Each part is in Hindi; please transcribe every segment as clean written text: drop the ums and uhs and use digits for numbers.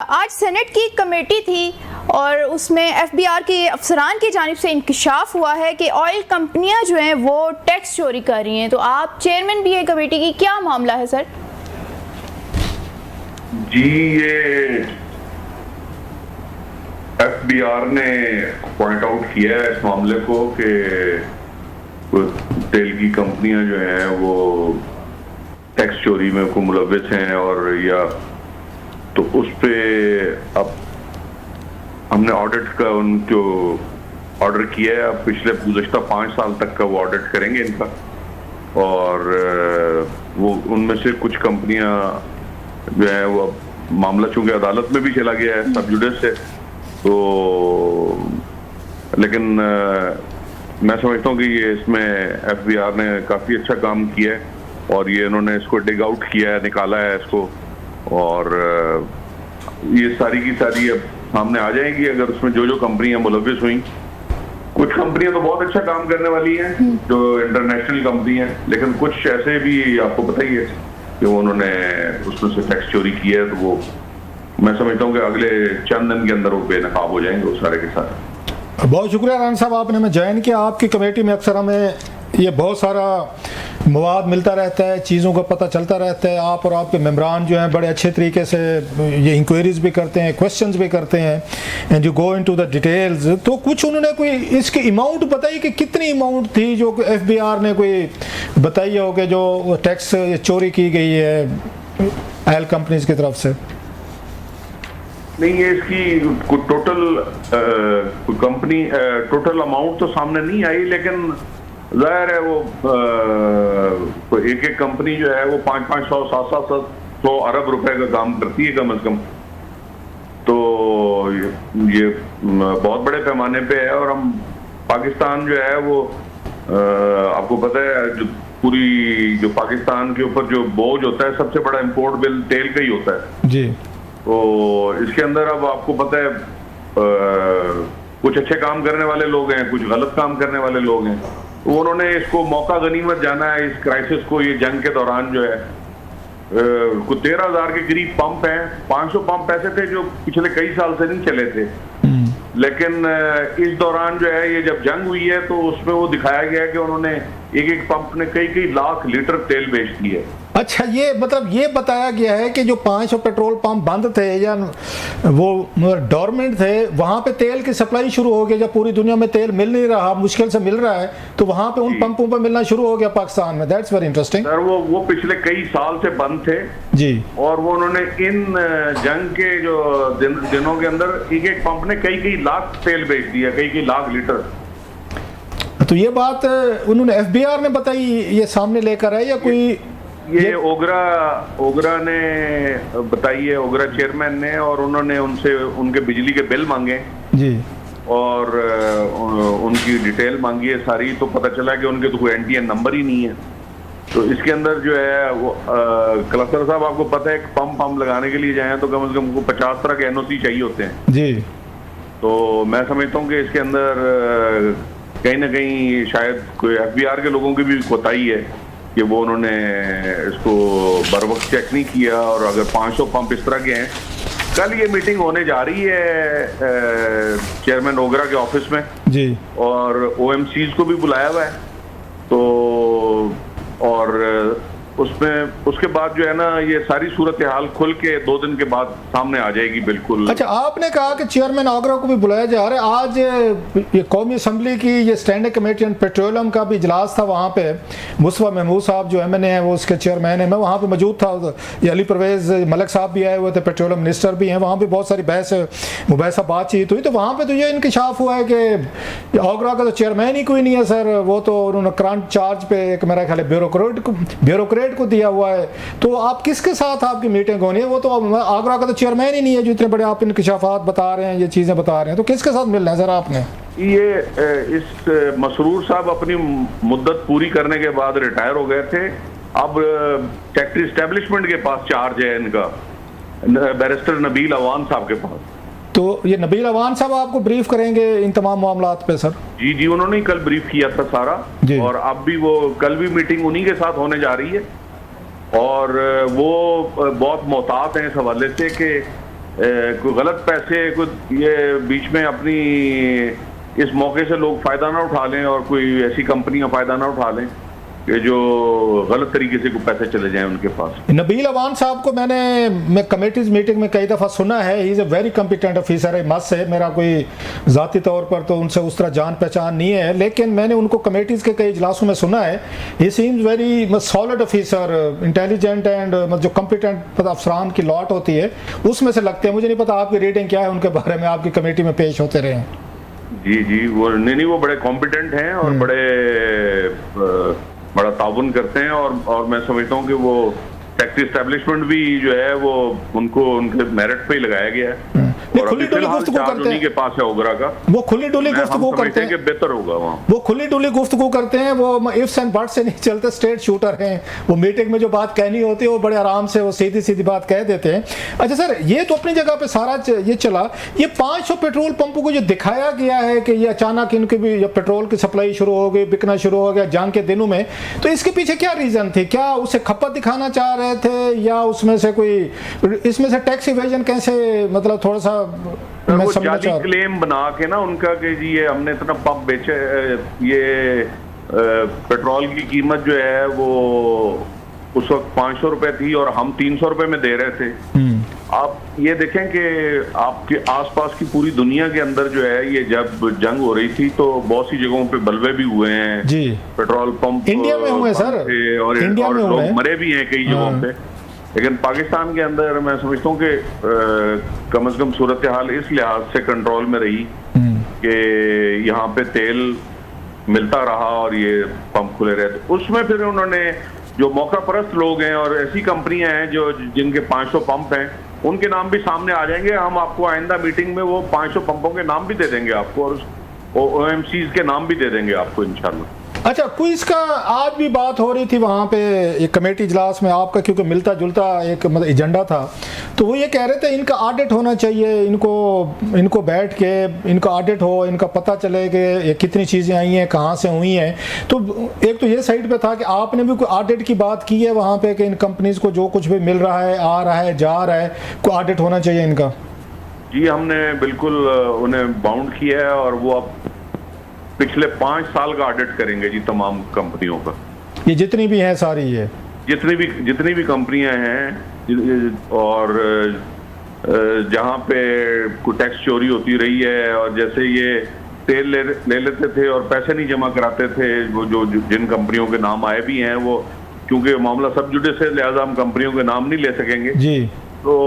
आज सेनेट की कमेटी थी और उसमें एफबीआर के अफसरान की जानिब से इंकशाफ हुआ है कि ऑयल कंपनियां जो हैं वो टैक्स चोरी कर रही हैं। तो आप चेयरमैन भी है कमेटी की, क्या मामला है सर? जी, ये एफबीआर ने पॉइंट आउट किया है इस मामले को कि तेल की कंपनियां जो हैं वो टैक्स चोरी में को मुलव्विस हैं और या तो उस पे अब हमने ऑडिट का उनको ऑर्डर किया है। अब पिछले गुज़श्ता 5 साल तक का वो ऑडिट करेंगे इनका, और वो उनमें से कुछ कंपनियां जो है वो अब मामला चूंकि अदालत में भी चला गया है सब जुडिस से, तो लेकिन मैं समझता हूँ कि ये इसमें एफबीआर ने काफ़ी अच्छा काम किया है और ये इन्होंने इसको डिग आउट किया है, निकाला है इसको, और ये सारी की सारी अब सामने आ जाएगी अगर उसमें जो जो कंपनियां मुलव्विस हुई। कुछ कंपनियां तो बहुत अच्छा काम करने वाली हैं जो इंटरनेशनल कंपनी है, लेकिन कुछ ऐसे भी आपको पता ही है कि उन्होंने उसमें से टैक्स चोरी किया है, तो वो मैं समझता हूँ कि अगले चंद दिन के अंदर वो बेनकाब हो जाएंगे वो सारे के सारे। बहुत शुक्रिया राना साहब, आपने हमें ज्वाइन किया। आपकी कमेटी में अक्सर हमें ये बहुत सारा मवाद मिलता रहता है, चीज़ों का पता चलता रहता है। आप और आपके मेम्बरान जो हैं बड़े अच्छे तरीके से ये इंक्वायरीज भी करते हैं, क्वेश्चंस भी करते हैं, and you go into the details. तो कुछ उन्होंने कोई इसकी अमाउंट बताई कि कितनी अमाउंट थी जो एफबीआर ने कोई बताई हो कि जो टैक्स चोरी की गई है ऑयल कंपनीज की तरफ से? नहीं, ये इसकी टोटल कंपनी टोटल अमाउंट तो सामने नहीं आई, लेकिन जाहिर है वो एक एक कंपनी जो है वो 500-500 700 अरब रुपए का काम करती है कम से कम। तो ये बहुत बड़े पैमाने पे है, और हम पाकिस्तान जो है वो आपको पता है जो पूरी जो पाकिस्तान के ऊपर जो बोझ होता है सबसे बड़ा इंपोर्ट बिल तेल का ही होता है जी। तो इसके अंदर अब आपको पता है कुछ अच्छे काम करने वाले लोग हैं, कुछ गलत काम करने वाले लोग हैं। तो उन्होंने इसको मौका गनीमत जाना है इस क्राइसिस को। ये जंग के दौरान जो है कुछ 13,000 के करीब पंप हैं, 500 पंप ऐसे थे जो पिछले कई साल से नहीं चले थे, लेकिन इस दौरान जो है ये जब जंग हुई है तो उसमें वो दिखाया गया है कि उन्होंने एक एक पंप ने कई लाख लीटर तेल बेच दिए। अच्छा, ये मतलब ये बताया गया है कि जो 500 पेट्रोल पंप बंद थे या वो डोरमेंट थे, वहां पे तेल की सप्लाई शुरू हो गई। जब पूरी दुनिया में तेल मिल नहीं रहा, मुश्किल से मिल रहा है, तो वहां पे उन पंपों पे मिलना शुरू हो गया पाकिस्तान में। That's very interesting sir. वो पिछले कई साल से बंद थे जी, और वो उन्होंने इन जंग के जो दिनों के अंदर एक एक पंप ने कई लाख तेल बेच दिया, कई लाख लीटर। तो ये बात उन्होंने एफबीआर ने बताई, ये सामने लेकर आए या कोई? ये ओगरा ने बताई है, ओगरा चेयरमैन ने, और उन्होंने उनसे उनके बिजली के बिल मांगे जी, और उनकी डिटेल मांगी है सारी। तो पता चला कि उनके तो कोई एनटीएन नंबर ही नहीं है। तो इसके अंदर जो है वो क्लस्टर साहब, आपको पता है एक पंप लगाने के लिए जाए तो कम से कम 50 तरह के एनओसी चाहिए होते हैं जी। तो मैं समझता हूँ कि इसके अंदर कहीं ना कहीं शायद कोई एफबीआर के लोगों की भी कोताही है कि वो उन्होंने इसको बर वक्त चेक नहीं किया। और अगर 500 पंप इस तरह के हैं, कल ये मीटिंग होने जा रही है चेयरमैन ओगरा के ऑफिस में जी, और ओएमसीज को भी बुलाया हुआ है। तो और उसके बाद जो है ना ये सारी सूरत हाल खुल के 2 दिन के बाद सामने आ जाएगी बिल्कुल। अच्छा, आपने कहा कि चेयरमैन आगरा को भी बुलाया जा रहा है। आज ये कौमी असम्बली की ये स्टैंडिंग कमेटी ऑन पेट्रोलियम का भी इजलास था, वहाँ पे मुस्तफा महमूद साहब जो एमएनए है वो उसके चेयरमैन है, मैं वहाँ पे मौजूद था। ये अली परवेज़ मलिक साहब भी आए हुए थे, पेट्रोलियम मिनिस्टर भी हैं। वहाँ पर बहुत सारी मुबैसा बातचीत हुई। तो वहाँ पर तो ये इंकशाफ हुआ है कि आगरा का तो चेयरमैन ही कोई नहीं है सर, वो तो उन्होंने करंट चार्ज पे एक मेरा ख्याल है ब्यूरोक्रेट को दिया हुआ है। तो आप किसके साथ आपकी मीटिंग होनी है? वो तो आगरा का तो चेयरमैन ही नहीं है जो इतने बड़े आप इंकशाफात बता रहे हैं, ये चीजें बता रहे हैं। तो किसके साथ मिलना है सर आपने? ये इस मसरूर साहब अपनी मुद्दत पूरी करने के बाद रिटायर हो गए थे। अब फैक्ट्री एस्टेब्लिशमेंट के पास चार्ज है इनका, बैरिस्टर नबील अवान साहब के पास। तो ये नबील अवान साहब आपको ब्रीफ करेंगे इन तमाम मामलात पे सर? जी, उन्होंने ही कल ब्रीफ किया था सारा, और अब भी वो कल भी मीटिंग उन्हीं के साथ होने जा रही है। और वो बहुत मोहतात हैं इस हवाले से कि कोई गलत पैसे कोई ये बीच में अपनी इस मौके से लोग फायदा ना उठा लें और कोई ऐसी कंपनियां फायदा ना उठा लें कि जो गलत तरीके से कोई पैसे चले जाएं उनके पास। नबील अवान साहब को मैं कमेटीज मीटिंग में कई दफ़ा सुना है, he is a very competent officer है, मस्त है, मेरा कोई ज़ाती तौर पर तो उनसे उस तरह जान पहचान नहीं है, लेकिन मैंने उनको कमेटीज़ के कई इजलासों में सुना है, ही seems very solid officer, intelligent and जो कॉम्पिटेंट अफसरान की लॉट होती है उसमें से लगते हैं। मुझे नहीं पता आपकी रेटिंग क्या है उनके बारे में, आपकी कमेटी में पेश होते रहे। जी वो नहीं वो बड़े कॉम्पिटेंट हैं और बड़ा ताउन करते हैं और मैं समझता हूँ कि वो टैक्स एस्टेब्लिशमेंट भी जो है वो उनको उनके मेरिट पे ही लगाया गया है और अभी फिलहाल चार्ज उन्हीं के पास है ओगरा का। वो खुली डुली गुफ्तगू करते हैं कि बेहतर होगा वहाँ, वो खुली डुली गुफ्तगू करते हैं, वो इफ्स एंड बट्स से नहीं चलते, स्ट्रेट शूटर हैं। वो मीटिंग में जो बात कहनी होती है वो बड़े आराम से वो सीधी सीधी बात कह देते हैं। अच्छा सर, ये तो अपनी जगह पे सारा ये चला, ये 500 पेट्रोल पंपों को जो दिखाया गया है कि ये अचानक इनके भी पेट्रोल की सप्लाई शुरू हो गई, बिकना शुरू हो गया जंग के दिनों में, तो इसके पीछे क्या रीजन थी? क्या उसे खपत दिखाना चाह रहे थे या उसमें से कोई इसमें से टैक्स इवेजन कैसे, मतलब थोड़ा सा वो जाली क्लेम बना के ना उनका कि जी ये हमने इतना पंप बेचे, ये पेट्रोल की कीमत जो है वो उस वक्त 500 रुपए थी और हम 300 रुपए में दे रहे थे। आप ये देखें कि आपके आसपास की पूरी दुनिया के अंदर जो है ये जब जंग हो रही थी तो बहुत सी जगहों पे बलवे भी हुए हैं जी, पेट्रोल पंप इंडिया में हुए सर, और लोग मरे भी हैं कई जगहों पे। लेकिन पाकिस्तान के अंदर मैं समझता हूँ कि कम से कम सूरत हाल इस लिहाज से कंट्रोल में रही कि यहाँ पे तेल मिलता रहा और ये पंप खुले रहे। तो उसमें फिर उन्होंने जो मौका परस्त लोग हैं और ऐसी कंपनियां हैं जो जिनके 500 पंप हैं उनके नाम भी सामने आ जाएंगे। हम आपको आइंदा मीटिंग में वो 500 पंपों के नाम भी दे देंगे आपको और OMCs के नाम भी दे देंगे आपको इंशाल्लाह। अच्छा, कोई इसका आज भी बात हो रही थी वहाँ पे एक कमेटी इजलास में आपका, क्योंकि मिलता जुलता एक मतलब एजेंडा था, तो वो ये कह रहे थे इनका ऑडिट होना चाहिए, इनको बैठ के इनका ऑडिट हो, इनका पता चले कि ये कितनी चीज़ें आई हैं, कहाँ से हुई हैं। तो एक तो ये साइड पे था कि आपने भी कोई ऑडिट की बात की है वहाँ पे कि इन कंपनीज को जो कुछ भी मिल रहा है, आ रहा है, जा रहा है, कोई ऑडिट होना चाहिए इनका? जी हमने बिल्कुल उन्हें बाउंड किया है और वो अब पिछले 5 साल का ऑडिट करेंगे जी तमाम कंपनियों का, ये जितनी भी हैं सारी, ये जितनी भी कंपनियां हैं और जहां पे कोई टैक्स चोरी होती रही है और जैसे ये तेल ले लेते थे और पैसे नहीं जमा कराते थे, वो जो जिन कंपनियों के नाम आए भी हैं वो, क्योंकि मामला सब जुडिस है लिहाजा हम कंपनियों के नाम नहीं ले सकेंगे जी। तो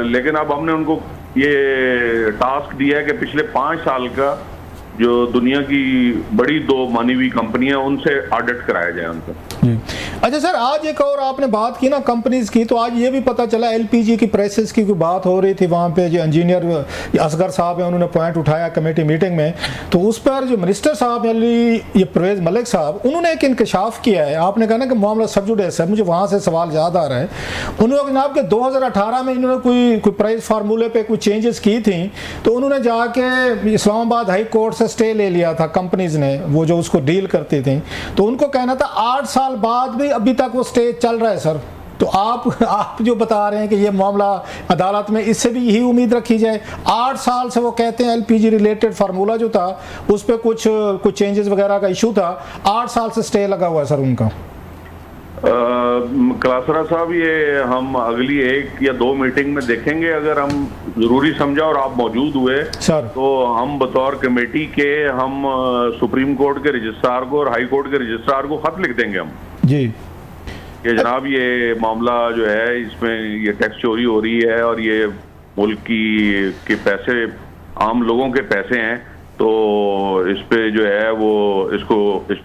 लेकिन अब हमने उनको ये टास्क दिया है कि पिछले 5 साल का जो दुनिया की बड़ी 2 मानी हुई कंपनियां उनसे ऑडिट कराया जाए उनका। अच्छा सर, आज एक और आपने बात की ना कंपनीज की, तो आज ये भी पता चला LPG की प्राइसेस की कोई बात हो रही थी वहाँ पे, जो इंजीनियर असगर साहब हैं उन्होंने पॉइंट उठाया कमेटी मीटिंग में, तो उस पर जो मिनिस्टर साहब ये परवेज मलिक साहब उन्होंने एक इंकशाफ किया है। आपने कहा ना कि मामला सब जुडिस है, मुझे वहाँ से सवाल याद आ रहा है, उन्होंने जनाब के 2018 में इन्होंने कोई प्राइस फार्मूले पे कोई चेंजेस की थी, तो उन्होंने जाके इस्लामाबाद हाई कोर्ट से स्टे ले लिया था कंपनीज ने, वो जो उसको डील करती थी, तो उनको कहना था 8 साल बाद भी अभी तक वो स्टे चल रहा है सर। तो आप जो बता रहे हैं कि ये मामला अदालत में, इससे भी यही उम्मीद रखी जाए। 8 साल से वो कहते हैं LPG रिलेटेड फार्मूला जो था उस पर कुछ चेंजेस वगैरह का इशू था, 8 साल से स्टे लगा हुआ है सर उनका। कलासरा साहब, ये हम अगली 1 या 2 मीटिंग में देखेंगे, अगर हम जरूरी समझा और आप मौजूद हुए सर तो हम बतौर कमेटी के हम सुप्रीम कोर्ट के रजिस्ट्रार को और हाई कोर्ट के रजिस्ट्रार को खत लिख देंगे हम जी कि जनाब ये मामला जो है इसमें ये टैक्स चोरी हो रही है और ये मुल्क के पैसे, आम लोगों के पैसे हैं, तो इस पे जो है वो इस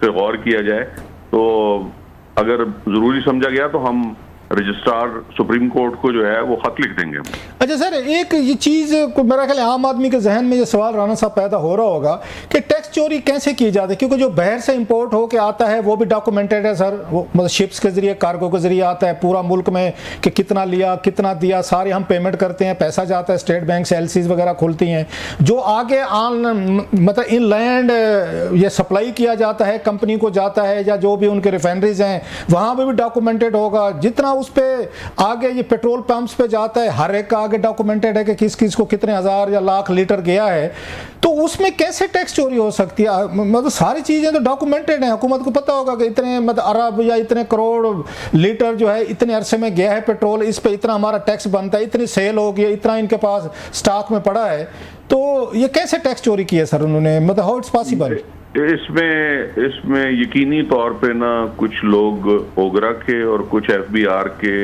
पे गौर किया जाए। तो अगर जरूरी समझा गया तो हम रजिस्ट्रार सुप्रीम कोर्ट को जो है वो खत लिख देंगे। अच्छा सर, एक ये चीज़ को मेरा ख्याल आम आदमी के जहन में ये सवाल राना साहब पैदा हो रहा होगा कि टैक्स चोरी कैसे की जाती है? क्योंकि जो बाहर से इंपोर्ट होके आता है वो भी डॉक्यूमेंटेड है सर, वो मतलब शिप्स के जरिए, कार्गो के जरिए आता है पूरा मुल्क में कि कितना लिया कितना दिया, सारे हम पेमेंट करते हैं, पैसा जाता है स्टेट बैंक से, एलसीज वगैरह खुलती हैं, जो आगे मतलब इन लैंड ये सप्लाई किया जाता है कंपनी को जाता है, या जो भी उनके रिफाइनरीज हैं वहाँ पे भी डॉक्यूमेंटेड होगा। जितना उस पर आगे ये पेट्रोल पंप्स पे जाता है हर एक का आगे डॉक्यूमेंटेड है कि किस किस को कितने हज़ार या लाख लीटर गया है, तो उसमें कैसे टैक्स चोरी हो सकती है? मतलब सारी चीज़ें तो डॉक्यूमेंटेड हैं, हुकूमत को पता होगा कि इतने मतलब अरब या इतने करोड़ लीटर जो है इतने अरसे में गया है पेट्रोल, इस पे इतना हमारा टैक्स बनता है, इतनी सेल हो गई, इतना इनके पास स्टॉक में पड़ा है, तो ये कैसे टैक्स चोरी किया सर उन्होंने, मतलब हाउ इट्स पॉसिबल? इसमें यकीनी तौर पे ना कुछ लोग ओगरा के और कुछ एफबीआर के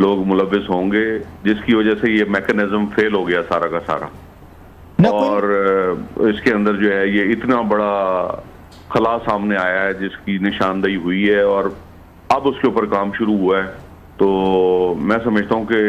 लोग मुलविस होंगे, जिसकी वजह से ये मैकेनिज्म फेल हो गया सारा का सारा। और इसके अंदर जो है ये इतना बड़ा खला सामने आया है जिसकी निशानदेही हुई है और अब उसके ऊपर काम शुरू हुआ है। तो मैं समझता हूँ कि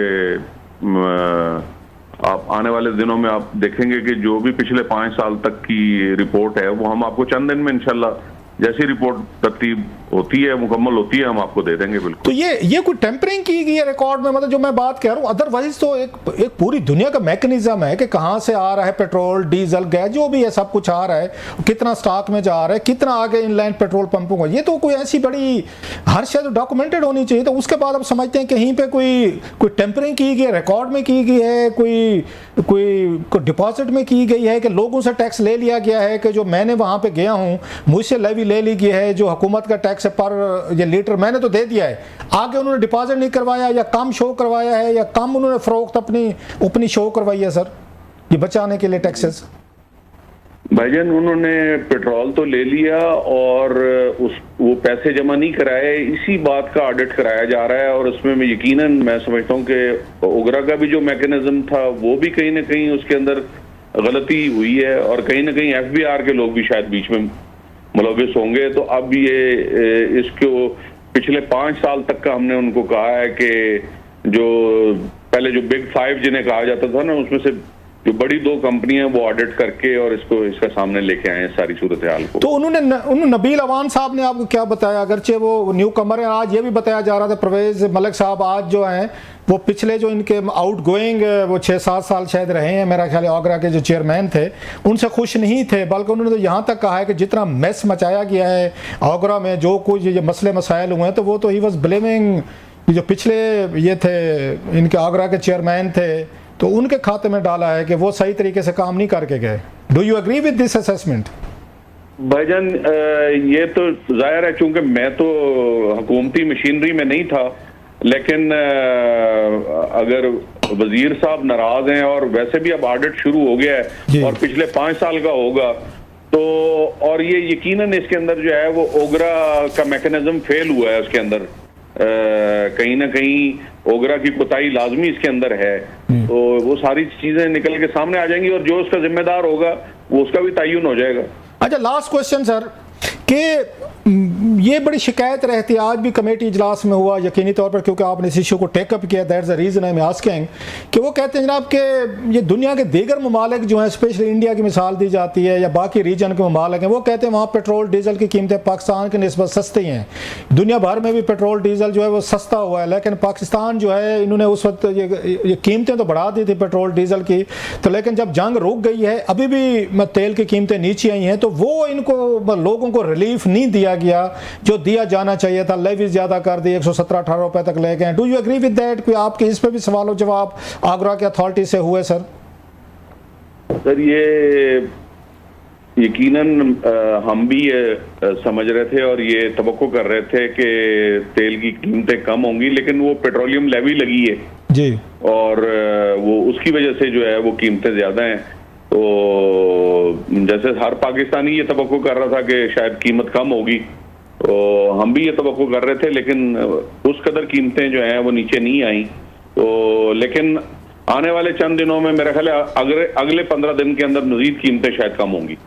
आप आने वाले दिनों में आप देखेंगे कि जो भी पिछले 5 साल तक की रिपोर्ट है वो हम आपको चंद दिन में इंशाल्लाह जैसी रिपोर्ट तरतीब होती है, मुकम्मल होती है, हम आपको दे देंगे बिल्कुल। तो ये कोई टेम्परिंग की गई है रिकॉर्ड में, मतलब जो मैं बात कह रहा हूँ, अदरवाइज तो एक पूरी दुनिया का मैकेनिज्म है कि कहाँ से आ रहा है पेट्रोल, डीजल, गैस, जो भी है सब कुछ आ रहा है, कितना स्टॉक में जा रहा है, कितना आगे इनलाइन पेट्रोल पंपों का, ये तो कोई ऐसी बड़ी हर चीज़ डॉक्यूमेंटेड होनी चाहिए। तो उसके बाद आप समझते हैं कहीं पर कोई टेम्परिंग की गई है, रिकॉर्ड में की गई है, कोई डिपॉजिट में की गई है कि लोगों से टैक्स ले लिया गया है कि जो मैंने वहाँ पर गया हूँ मुझसे लेवी ले ली गई है, जो हुकूमत का टैक्स पर ये लीटर मैंने तो दे दिया है, आगे उन्होंने डिपॉजिट नहीं करवाया या कम शो करवाया है या कम उन्होंने फरोख्त अपनी शो करवाई है सर ये बचाने के लिए टैक्सेस? भाईजान उन्होंने पेट्रोल तो ले लिया और वो पैसे जमा नहीं कराए, इसी बात का ऑडिट कराया जा रहा है। और उसमें मैं यकीनन मैं समझता हूँ कि ओगरा का भी जो मैकेनिज्म था वो भी कहीं ना कहीं उसके अंदर गलती हुई है और कहीं ना कहीं एफबीआर के लोग भी शायद बीच में मुलविस होंगे। तो अब ये इसको पिछले 5 साल तक का हमने उनको कहा है कि जो पहले जो बिग 5 जिन्हें कहा जाता था ना, उसमें से जो बड़ी 2 कंपनियां वो ऑडिट करके और इसका सामने लेके आए हैं सारी सूरत हाल को। तो उन्होंने नबील अवान साहब ने आपको क्या बताया? अगरचे वो न्यू कमर है, आज ये भी बताया जा रहा था परवेज मलिक साहब आज जो हैं वो पिछले जो इनके आउट गोइंग वो 6-7 साल शायद रहे हैं, मेरा ख्याल है आगरा के जो चेयरमैन थे उनसे खुश नहीं थे, बल्कि उन्होंने तो यहाँ तक कहा है कि जितना मेस मचाया गया है आगरा में, जो कुछ ये मसले मसाइल हुए हैं, तो वो तो ही वॉज ब्लेमिंग जो पिछले ये थे इनके आगरा के चेयरमैन थे तो उनके खाते में डाला है कि वो सही तरीके से काम नहीं करके गए। Do you agree with this assessment? भाईजान ये तो जाहिर है, चूंकि मैं तो हुकूमती मशीनरी में नहीं था, लेकिन अगर वजीर साहब नाराज हैं और वैसे भी अब ऑडिट शुरू हो गया है और पिछले 5 साल का होगा, तो और ये यकीनन इसके अंदर जो है वो ओगरा का मैकेनिज्म फेल हुआ है, उसके अंदर कहीं ना कहीं ओगरा की कोताही लाजमी इसके अंदर है, तो वो सारी चीजें निकल के सामने आ जाएंगी और जो उसका जिम्मेदार होगा वो उसका भी तयन हो जाएगा। अच्छा, लास्ट क्वेश्चन सर, कि ये बड़ी शिकायत रहती है, आज भी कमेटी इजलास में हुआ यकीनी तौर पर क्योंकि आपने इस इशू को टेकअप किया, that's the reason I am asking, कि वो कहते हैं जनाब कि ये दुनिया के दीगर ममालिक जो हैं, स्पेशली इंडिया की मिसाल दी जाती है या बाकी रीजन के ममालिक हैं, वो कहते हैं वहाँ पेट्रोल डीजल की कीमतें पाकिस्तान की निस्बत सस्ती हैं, दुनिया भर में भी पेट्रोल डीजल जो है वो सस्ता हुआ है, लेकिन पाकिस्तान जो है इन्होंने उस वक्त ये कीमतें तो बढ़ा दी थी पेट्रोल डीजल की, तो लेकिन जब जंग रुक गई है अभी भी तेल की कीमतें नीचे आई हैं, तो वो इनको लोगों को रिलीफ नहीं दिया गया जो दिया जाना चाहिए था, लेवी ज्यादा कर दी, 117-18 रुपए तक ले गए। Do you agree with that? कोई आपके इस पे भी सवाल जवाब आगरा के अथॉरिटी से हुए सर? सर ये यकीनन हम भी ये समझ रहे थे और ये तवक्को कर रहे थे कि तेल की कीमतें कम होंगी, लेकिन वो पेट्रोलियम लेवी लगी है जी और वो उसकी वजह से जो है वो कीमतें ज्यादा हैं। तो जैसे हर पाकिस्तानी ये तवक्को कर रहा था कि शायद कीमत कम होगी, तो हम भी ये तवक्को कर रहे थे, लेकिन उस कदर कीमतें जो हैं वो नीचे नहीं आई। तो लेकिन आने वाले चंद दिनों में मेरा ख्याल है अगले 15 दिन के अंदर मजीद कीमतें शायद कम होंगी।